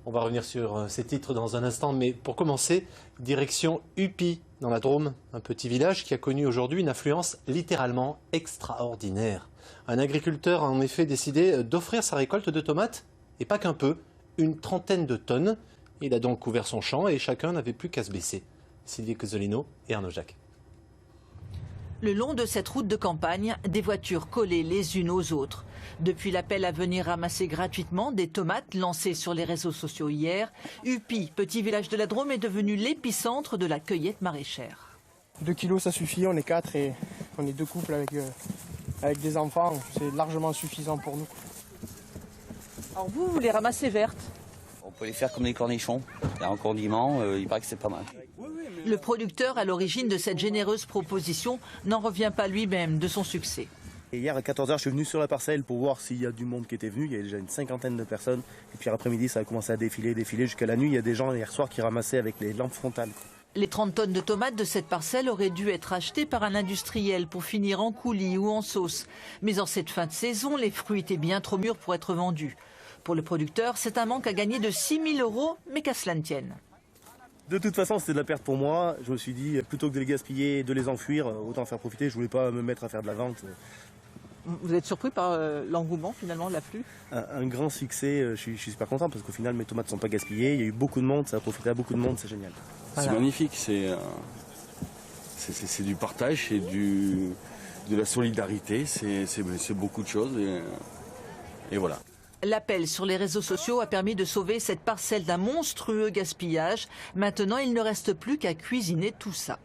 On va revenir sur ces titres dans un instant, mais pour commencer, direction Upi, dans la Drôme, un petit village qui a connu aujourd'hui une affluence littéralement extraordinaire. Un agriculteur a en effet décidé d'offrir sa récolte de tomates, et pas qu'un peu, une trentaine de tonnes. Il a donc couvert son champ et chacun n'avait plus qu'à se baisser. Sylvie Cozzolino et Arnaud Jacques. Le long de cette route de campagne, des voitures collées les unes aux autres. Depuis l'appel à venir ramasser gratuitement des tomates lancé sur les réseaux sociaux hier, Upi, petit village de la Drôme, est devenu l'épicentre de la cueillette maraîchère. 2 kilos ça suffit, on est 4 et on est 2 couples avec des enfants, c'est largement suffisant pour nous. Alors vous les ramassez vertes? On peut les faire comme des cornichons, il y a un condiment, il paraît que c'est pas mal. Le producteur à l'origine de cette généreuse proposition n'en revient pas lui-même de son succès. Et hier à 14 h, je suis venu sur la parcelle pour voir s'il y a du monde qui était venu. Il y avait déjà une cinquantaine de personnes. Et puis l'après-midi, ça a commencé à défiler jusqu'à la nuit. Il y a des gens hier soir qui ramassaient avec les lampes frontales. Les 30 tonnes de tomates de cette parcelle auraient dû être achetées par un industriel pour finir en coulis ou en sauce. Mais en cette fin de saison, les fruits étaient bien trop mûrs pour être vendus. Pour le producteur, c'est un manque à gagner de 6 000 €, mais qu'à cela ne tienne. De toute façon, c'était de la perte pour moi. Je me suis dit, plutôt que de les gaspiller et de les enfuir, autant en faire profiter. Je voulais pas me mettre à faire de la vente. Vous êtes surpris par l'engouement finalement de l'afflux? Un grand succès, je suis super content parce qu'au final mes tomates ne sont pas gaspillées, il y a eu beaucoup de monde, ça a profité à beaucoup de monde, c'est génial. Voilà. C'est magnifique, c'est du partage, c'est de la solidarité, c'est beaucoup de choses et voilà. L'appel sur les réseaux sociaux a permis de sauver cette parcelle d'un monstrueux gaspillage. Maintenant, il ne reste plus qu'à cuisiner tout ça.